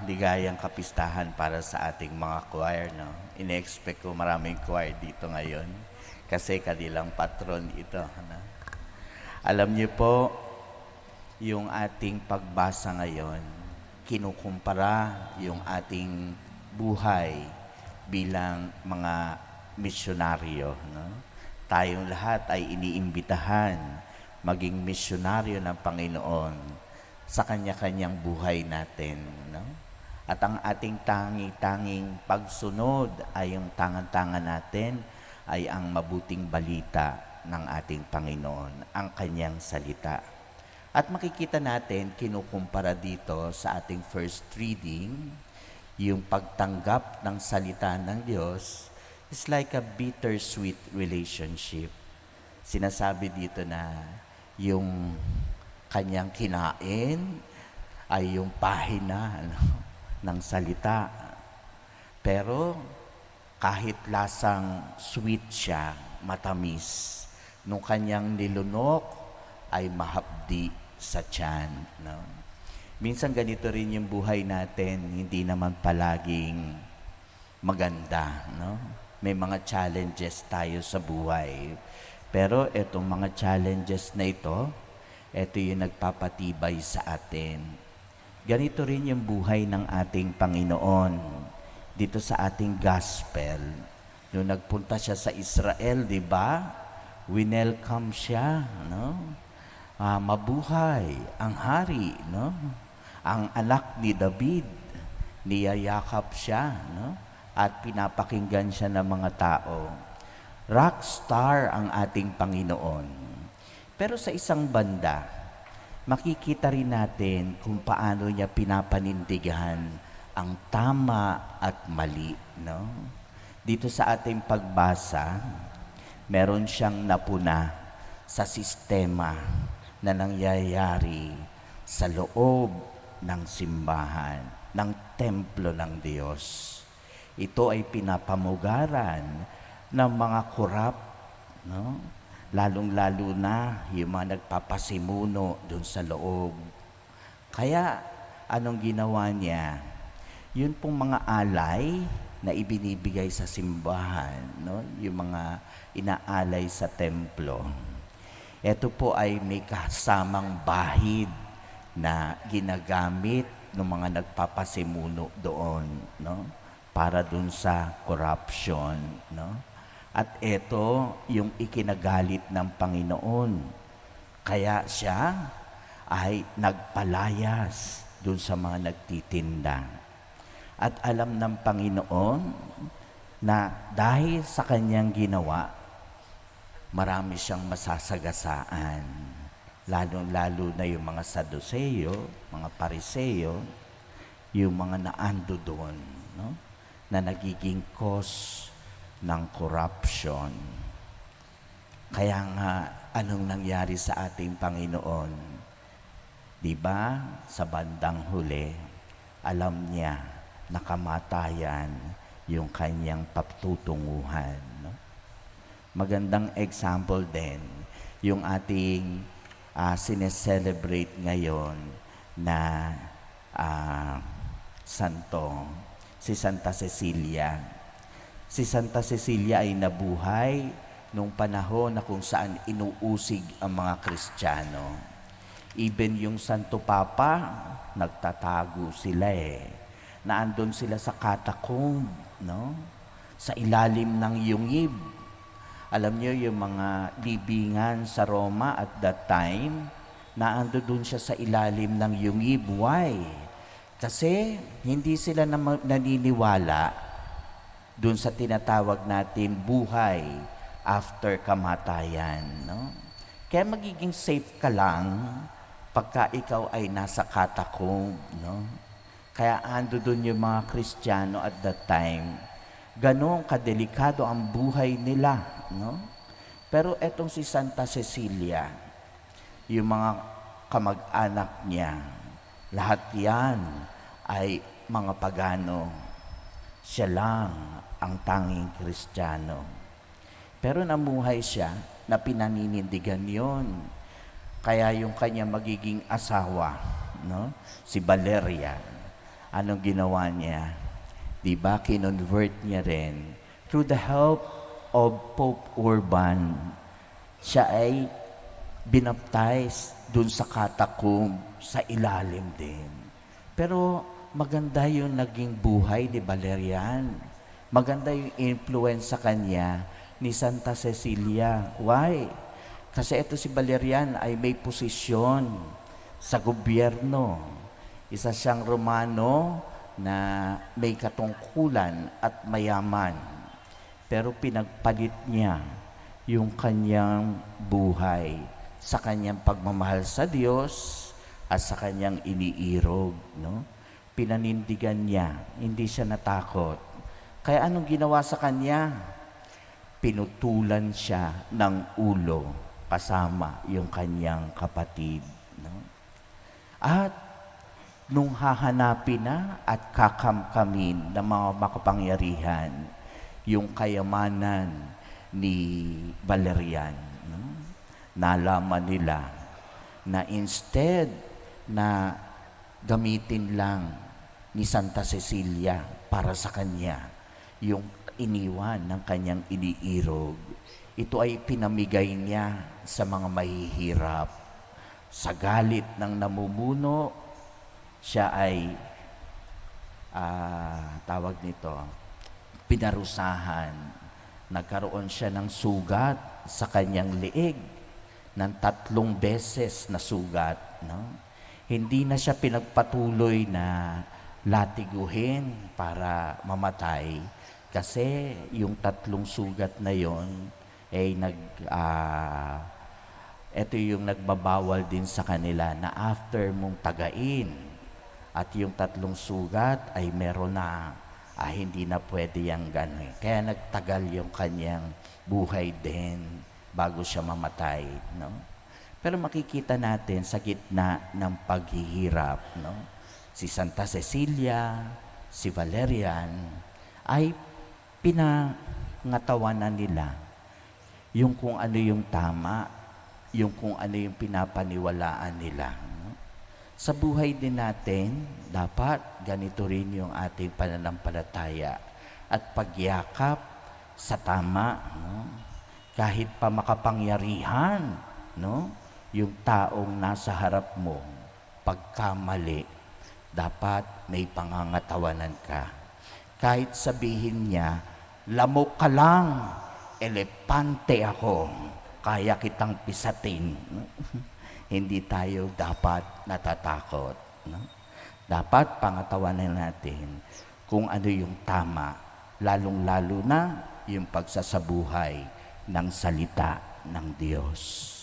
Ligayang kapistahan para sa ating mga choir, no? Ine-expect ko maraming choir dito ngayon kasi kanilang patron ito. No? Alam niyo po, yung ating pagbasa ngayon, kinukumpara yung ating buhay bilang mga misyonaryo. No? Tayong lahat ay iniimbitahan maging misyonaryo ng Panginoon sa kanya-kanyang buhay natin. No? At ang ating tangi-tanging pagsunod ay yung tangan-tangan natin ay ang mabuting balita ng ating Panginoon, ang kanyang salita. At makikita natin, kinukumpara dito sa ating first reading, yung pagtanggap ng salita ng Diyos is like a bittersweet relationship. Sinasabi dito na yung kanyang kinain ay yung pahina ng salita. Pero kahit lasang sweet siya, matamis, nung kanyang nilunok ay mahapdi sa tiyan. No? Minsan ganito rin yung buhay natin, hindi naman palaging maganda. No? May mga challenges tayo sa buhay. Pero itong mga challenges na ito yung nagpapatibay sa atin. Ganito rin yung buhay ng ating Panginoon. Dito sa ating gospel, nung nagpunta siya sa Israel, di ba? Winelcome siya, no? Mabuhay ang hari, no? Ang anak ni David, niyayakap siya, no? At pinapakinggan siya ng mga tao. Rockstar ang ating Panginoon. Pero sa isang banda, makikita rin natin kung paano niya pinapanindigan ang tama at mali. No? Dito sa ating pagbasa, meron siyang napuna sa sistema na nangyayari sa loob ng simbahan, ng templo ng Diyos. Ito ay pinapamugaran ng mga korap, no? Lalong-lalo na yung mga nagpapasimuno doon sa loob. Kaya, anong ginawa niya? Yun pong mga alay na ibinibigay sa simbahan, no? Yung mga inaalay sa templo. Ito po ay may kasamang bahid na ginagamit ng mga nagpapasimuno doon, no? Para doon sa corruption, no? At ito yung ikinagalit ng Panginoon. Kaya siya ay nagpalayas dun sa mga nagtitinda. At alam ng Panginoon na dahil sa kanyang ginawa, marami siyang masasagasaan. Lalong-lalo na yung mga Saduceo, mga Pariseo, yung mga naando doon, no? Na nagiging cause ng corruption. Kaya nga, anong nangyari sa ating Panginoon? Di ba, sa bandang huli, alam niya na kamatayan yung kanyang patutunguhan. No? Magandang example din, yung ating sineselebrate ngayon na santo, si Santa Cecilia. Si Santa Cecilia ay nabuhay nung panahon na kung saan inuusig ang mga Kristiyano. Even yung Santo Papa, nagtatago sila Naandun sila sa catacomb, no? Sa ilalim ng yungib. Alam niyo yung mga libingan sa Roma at that time, naandun siya sa ilalim ng yungib. Why? Kasi hindi sila naniniwala doon sa tinatawag natin buhay after kamatayan. No? Kaya magiging safe ka lang pagka ikaw ay nasa catacomb. No? Kaya ando doon yung mga Kristiyano at that time. Ganong kadelikado ang buhay nila. No? Pero etong si Santa Cecilia, yung mga kamag-anak niya, lahat yan ay mga pagano. Siya lang ang tanging Kristiyano. Pero namuhay siya na pinaninindigan yon. Kaya yung kanya magiging asawa, no? Si Valeria, Anong ginawa niya? Di ba, kinonvert niya rin through the help of Pope Urban. Siya ay binaptize dun sa catacomb, sa ilalim din. Pero maganda yung naging buhay ni Valerian. Maganda yung influence sa kanya ni Santa Cecilia. Why? Kasi ito si Valerian ay may posisyon sa gobyerno. Isa siyang Romano na may katungkulan at mayaman. Pero pinagpalit niya yung kanyang buhay sa kanyang pagmamahal sa Diyos at sa kanyang iniirog. No? Pinanindigan niya, hindi siya natakot. Kaya anong ginawa sa kanya? Pinutulan siya ng ulo kasama yung kanyang kapatid. No? At nung hahanapin na at kakamkamin ng mga makapangyarihan yung kayamanan ni Valerian, no? Nalaman nila na instead na gamitin lang ni Santa Cecilia para sa kanya yung iniwan ng kanyang iniirog, ito ay pinamigay niya sa mga mahihirap. Sa galit ng namumuno, siya ay tawag nito, pinarusahan. Nagkaroon siya ng sugat sa kanyang leeg, ng 3 beses na sugat. No? Hindi na siya pinagpatuloy na latiguhin para mamatay kasi yung 3 sugat na yon ay ito yung nagbabawal din sa kanila na after mong tagain at yung 3 sugat ay meron na hindi na pwede yung gano'n. Kaya nagtagal yung kanyang buhay din bago siya mamatay. No? Pero makikita natin sa gitna ng paghihirap, no? Si Santa Cecilia, si Valerian, ay pinangatawanan nila yung kung ano yung tama, yung kung ano yung pinapaniwalaan nila. No? Sa buhay din natin, dapat ganito rin yung ating pananampalataya at pagyakap sa tama. No? Kahit pa makapangyarihan, no? Yung taong nasa harap mo, pagkamali, dapat may pangangatawanan ka. Kahit sabihin niya, lamok ka lang, elepante ako, kaya kitang pisatin. Hindi tayo dapat natatakot. No? Dapat pangatawanan natin kung ano yung tama, lalong-lalo na yung pagsasabuhay ng salita ng Diyos.